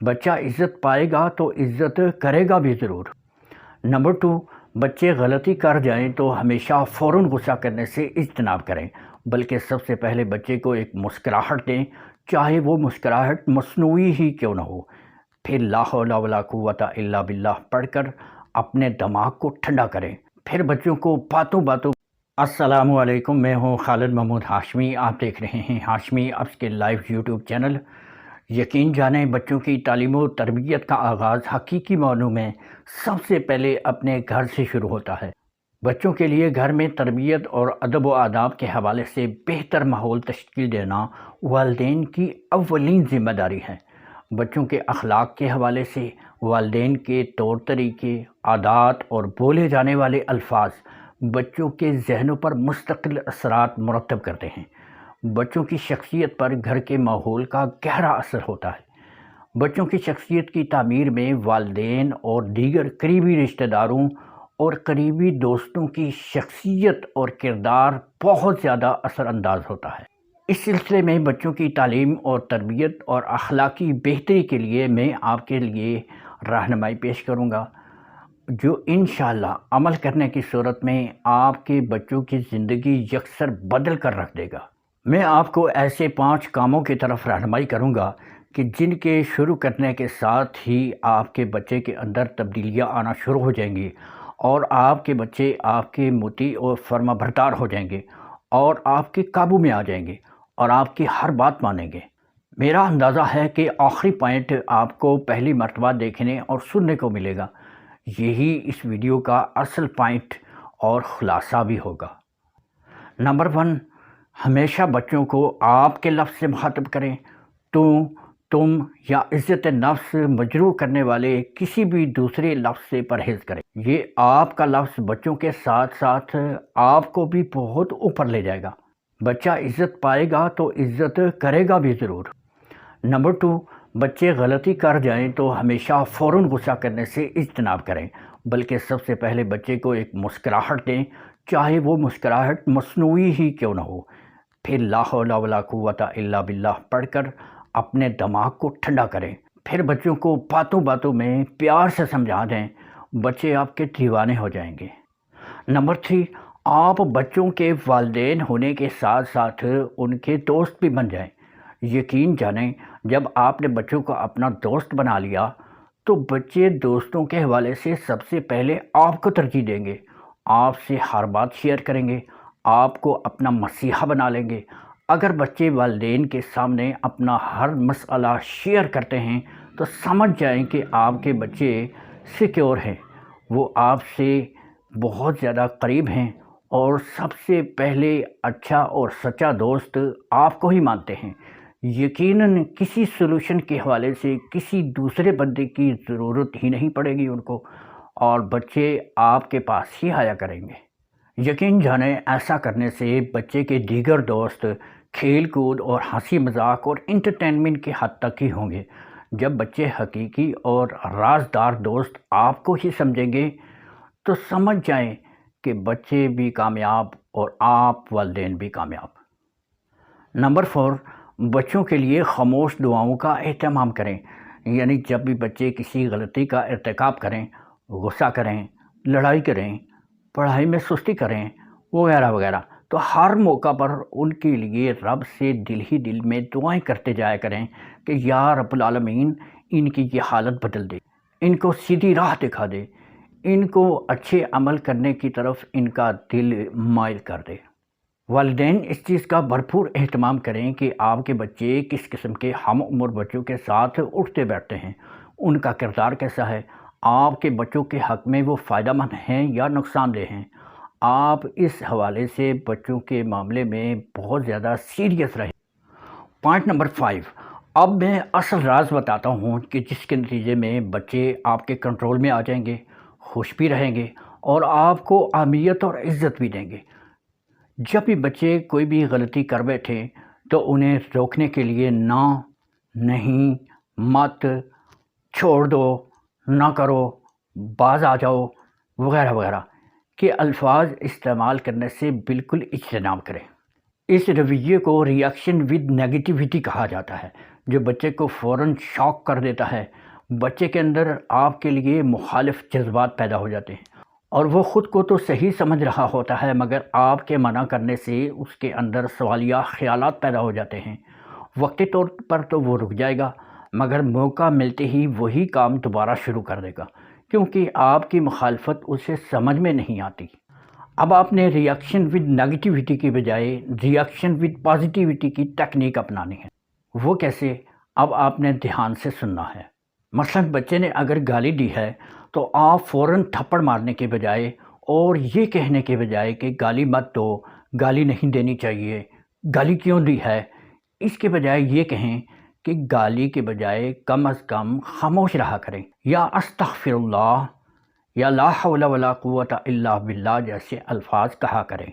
بچہ عزت پائے گا تو عزت کرے گا بھی ضرور۔ نمبر 2، بچے غلطی کر جائیں تو ہمیشہ فوراً غصہ کرنے سے اجتناب کریں، بلکہ سب سے پہلے بچے کو ایک مسکراہٹ دیں، چاہے وہ مسکراہٹ مصنوعی ہی کیوں نہ ہو۔ پھر لا حول ولا قوت الا باللہ پڑھ کر اپنے دماغ کو ٹھنڈا کریں۔ پھر بچوں کو باتوں باتوں السلام علیکم، میں ہوں خالد محمود ہاشمی، آپ دیکھ رہے ہیں ہاشمی اپس کے لائیو یوٹیوب چینل۔ یقین جانیں بچوں کی تعلیم و تربیت کا آغاز حقیقی معنوں میں سب سے پہلے اپنے گھر سے شروع ہوتا ہے۔ بچوں کے لیے گھر میں تربیت اور ادب و آداب کے حوالے سے بہتر ماحول تشکیل دینا والدین کی اولین ذمہ داری ہے۔ بچوں کے اخلاق کے حوالے سے والدین کے طور طریقے، عادات اور بولے جانے والے الفاظ بچوں کے ذہنوں پر مستقل اثرات مرتب کرتے ہیں۔ بچوں کی شخصیت پر گھر کے ماحول کا گہرا اثر ہوتا ہے۔ بچوں کی شخصیت کی تعمیر میں والدین اور دیگر قریبی رشتہ داروں اور قریبی دوستوں کی شخصیت اور کردار بہت زیادہ اثر انداز ہوتا ہے۔ اس سلسلے میں بچوں کی تعلیم اور تربیت اور اخلاقی بہتری کے لیے میں آپ کے لیے رہنمائی پیش کروں گا، جو انشاءاللہ عمل کرنے کی صورت میں آپ کے بچوں کی زندگی یکسر بدل کر رکھ دے گا۔ میں آپ کو ایسے 5 کاموں کی طرف رہنمائی کروں گا کہ جن کے شروع کرنے کے ساتھ ہی آپ کے بچے کے اندر تبدیلیاں آنا شروع ہو جائیں گی اور آپ کے بچے آپ کے مطیع اور فرما بردار ہو جائیں گے اور آپ کے قابو میں آ جائیں گے اور آپ کی ہر بات مانیں گے۔ میرا اندازہ ہے کہ آخری پوائنٹ آپ کو پہلی مرتبہ دیکھنے اور سننے کو ملے گا، یہی اس ویڈیو کا اصل پوائنٹ اور خلاصہ بھی ہوگا۔ نمبر 1، ہمیشہ بچوں کو آپ کے لفظ سے مخاطب کریں۔ تم یا عزت نفس مجروح کرنے والے کسی بھی دوسرے لفظ سے پرہیز کریں۔ یہ آپ کا لفظ بچوں کے ساتھ ساتھ آپ کو بھی بہت اوپر لے جائے گا۔ بچہ عزت پائے گا تو عزت کرے گا بھی ضرور۔ نمبر 2، بچے غلطی کر جائیں تو ہمیشہ فوراً غصہ کرنے سے اجتناب کریں، بلکہ سب سے پہلے بچے کو ایک مسکراہٹ دیں، چاہے وہ مسکراہٹ مصنوعی ہی کیوں نہ ہو۔ پھر لا حول ولا قوت الا باللہ پڑھ کر اپنے دماغ کو ٹھنڈا کریں۔ پھر بچوں کو باتوں باتوں میں پیار سے سمجھا دیں، بچے آپ کے دیوانے ہو جائیں گے۔ نمبر 3، آپ بچوں کے والدین ہونے کے ساتھ ساتھ ان کے دوست بھی بن جائیں۔ یقین جانیں جب آپ نے بچوں کو اپنا دوست بنا لیا تو بچے دوستوں کے حوالے سے سب سے پہلے آپ کو ترجیح دیں گے، آپ سے ہر بات شیئر کریں گے، آپ کو اپنا مسیحا بنا لیں گے۔ اگر بچے والدین کے سامنے اپنا ہر مسئلہ شیئر کرتے ہیں تو سمجھ جائیں کہ آپ کے بچے سیکیور ہیں، وہ آپ سے بہت زیادہ قریب ہیں اور سب سے پہلے اچھا اور سچا دوست آپ کو ہی مانتے ہیں۔ یقیناً کسی سلوشن کے حوالے سے کسی دوسرے بندے کی ضرورت ہی نہیں پڑے گی ان کو، اور بچے آپ کے پاس ہی آیا کریں گے۔ یقین جانیں ایسا کرنے سے بچے کے دیگر دوست کھیل کود اور ہنسی مذاق اور انٹرٹینمنٹ کی حد تک ہی ہوں گے۔ جب بچے حقیقی اور رازدار دوست آپ کو ہی سمجھیں گے تو سمجھ جائیں کہ بچے بھی کامیاب اور آپ والدین بھی کامیاب۔ نمبر 4، بچوں کے لیے خاموش دعاؤں کا اہتمام کریں، یعنی جب بھی بچے کسی غلطی کا ارتکاب کریں، غصہ کریں، لڑائی کریں، پڑھائی میں سستی کریں وغیرہ وغیرہ، تو ہر موقع پر ان کے لیے رب سے دل ہی دل میں دعائیں کرتے جایا کریں کہ یا رب العالمین ان کی یہ حالت بدل دے، ان کو سیدھی راہ دکھا دے، ان کو اچھے عمل کرنے کی طرف ان کا دل مائل کر دے۔ والدین اس چیز کا بھرپور اہتمام کریں کہ آپ کے بچے کس قسم کے ہم عمر بچوں کے ساتھ اٹھتے بیٹھتے ہیں، ان کا کردار کیسا ہے، آپ کے بچوں کے حق میں وہ فائدہ مند ہیں یا نقصان دہ ہیں۔ آپ اس حوالے سے بچوں کے معاملے میں بہت زیادہ سیریس رہیں۔ پوائنٹ نمبر 5، اب میں اصل راز بتاتا ہوں کہ جس کے نتیجے میں بچے آپ کے کنٹرول میں آ جائیں گے، خوش بھی رہیں گے اور آپ کو اہمیت اور عزت بھی دیں گے۔ جب بھی بچے کوئی بھی غلطی کر بیٹھیں تو انہیں روکنے کے لیے نہ، نہیں، مت، چھوڑ دو، نہ کرو، باز آ جاؤ وغیرہ وغیرہ کے الفاظ استعمال کرنے سے بالکل اجتناب کریں۔ اس رویے کو ریئیکشن ود نیگیٹیوٹی کہا جاتا ہے، جو بچے کو فوراً شاک کر دیتا ہے، بچے کے اندر آپ کے لیے مخالف جذبات پیدا ہو جاتے ہیں، اور وہ خود کو تو صحیح سمجھ رہا ہوتا ہے مگر آپ کے منع کرنے سے اس کے اندر سوالیہ خیالات پیدا ہو جاتے ہیں۔ وقتی طور پر تو وہ رک جائے گا، مگر موقع ملتے ہی وہی کام دوبارہ شروع کر دے گا، کیونکہ آپ کی مخالفت اسے سمجھ میں نہیں آتی۔ اب آپ نے ریئیکشن ود نیگیٹیوٹی کی بجائے ریئیکشن ود پازیٹیوٹی کی ٹیکنیک اپنانی ہے۔ وہ کیسے؟ اب آپ نے دھیان سے سننا ہے۔ مثلا بچے نے اگر گالی دی ہے تو آپ فوراً تھپڑ مارنے کے بجائے اور یہ کہنے کے بجائے کہ گالی مت دو، گالی نہیں دینی چاہیے، گالی کیوں دی ہے، اس کے بجائے یہ کہیں کہ گالی کے بجائے کم از کم خاموش رہا کریں، یا استغفر اللہ، یا لا حول ولا قوت الا باللہ جیسے الفاظ کہا کریں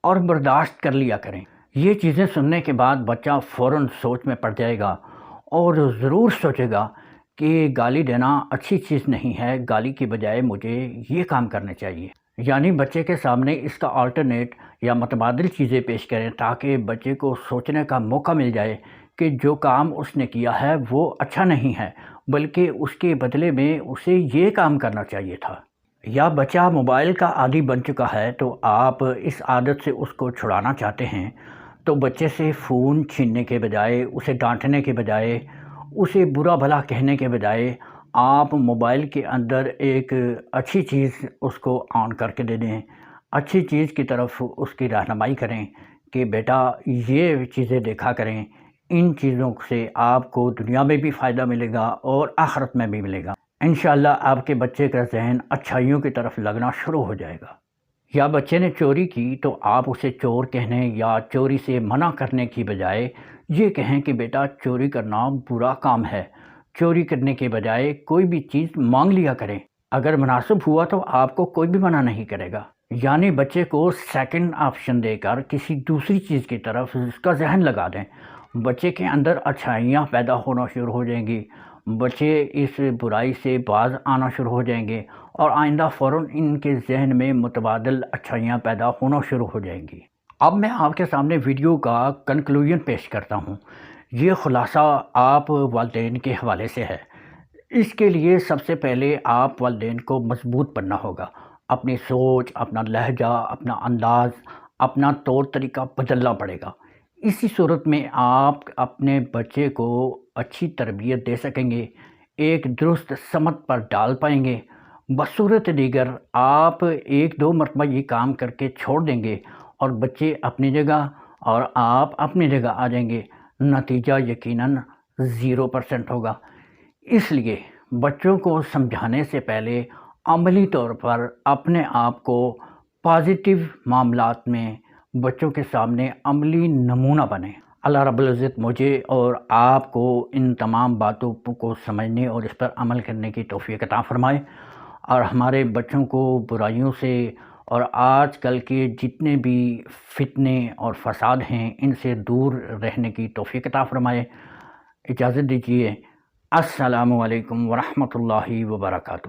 اور برداشت کر لیا کریں۔ یہ چیزیں سننے کے بعد بچہ فوراً سوچ میں پڑ جائے گا اور ضرور سوچے گا کہ گالی دینا اچھی چیز نہیں ہے، گالی کی بجائے مجھے یہ کام کرنے چاہیے۔ یعنی بچے کے سامنے اس کا آلٹرنیٹ یا متبادل چیزیں پیش کریں تاکہ بچے کو سوچنے کا موقع مل جائے کہ جو کام اس نے کیا ہے وہ اچھا نہیں ہے، بلکہ اس کے بدلے میں اسے یہ کام کرنا چاہیے تھا۔ یا بچہ موبائل کا عادی بن چکا ہے تو آپ اس عادت سے اس کو چھڑانا چاہتے ہیں، تو بچے سے فون چھیننے کے بجائے، اسے ڈانٹنے کے بجائے، اسے برا بھلا کہنے کے بجائے آپ موبائل کے اندر ایک اچھی چیز اس کو آن کر کے دے دیں، اچھی چیز کی طرف اس کی رہنمائی کریں کہ بیٹا یہ چیزیں دیکھا کریں، ان چیزوں سے آپ کو دنیا میں بھی فائدہ ملے گا اور آخرت میں بھی ملے گا۔ انشاءاللہ آپ کے بچے کا ذہن اچھائیوں کی طرف لگنا شروع ہو جائے گا۔ یا بچے نے چوری کی تو آپ اسے چور کہنے یا چوری سے منع کرنے کی بجائے یہ کہیں کہ بیٹا چوری کرنا برا کام ہے، چوری کرنے کے بجائے کوئی بھی چیز مانگ لیا کریں، اگر مناسب ہوا تو آپ کو کوئی بھی منع نہیں کرے گا۔ یعنی بچے کو سیکنڈ آپشن دے کر کسی دوسری چیز کی طرف اس کا ذہن لگا دیں، بچے کے اندر اچھائیاں پیدا ہونا شروع ہو جائیں گی، بچے اس برائی سے باز آنا شروع ہو جائیں گے اور آئندہ فوراً ان کے ذہن میں متبادل اچھائیاں پیدا ہونا شروع ہو جائیں گی۔ اب میں آپ کے سامنے ویڈیو کا کنکلوژن پیش کرتا ہوں۔ یہ خلاصہ آپ والدین کے حوالے سے ہے۔ اس کے لیے سب سے پہلے آپ والدین کو مضبوط بننا ہوگا، اپنی سوچ، اپنا لہجہ، اپنا انداز، اپنا طور طریقہ بدلنا پڑے گا۔ اسی صورت میں آپ اپنے بچے کو اچھی تربیت دے سکیں گے، ایک درست سمت پر ڈال پائیں گے۔ بصورت دیگر آپ ایک دو مرتبہ یہ کام کر کے چھوڑ دیں گے اور بچے اپنی جگہ اور آپ اپنی جگہ آ جائیں گے، نتیجہ یقیناً 0% ہوگا۔ اس لیے بچوں کو سمجھانے سے پہلے عملی طور پر اپنے آپ کو پازیٹیو معاملات میں بچوں کے سامنے عملی نمونہ بنیں۔ اللہ رب العزت مجھے اور آپ کو ان تمام باتوں کو سمجھنے اور اس پر عمل کرنے کی توفیق عطا فرمائے، اور ہمارے بچوں کو برائیوں سے اور آج کل کے جتنے بھی فتنے اور فساد ہیں ان سے دور رہنے کی توفیق عطا فرمائے۔ اجازت دیجیے، السلام علیکم ورحمۃ اللہ وبرکاتہ۔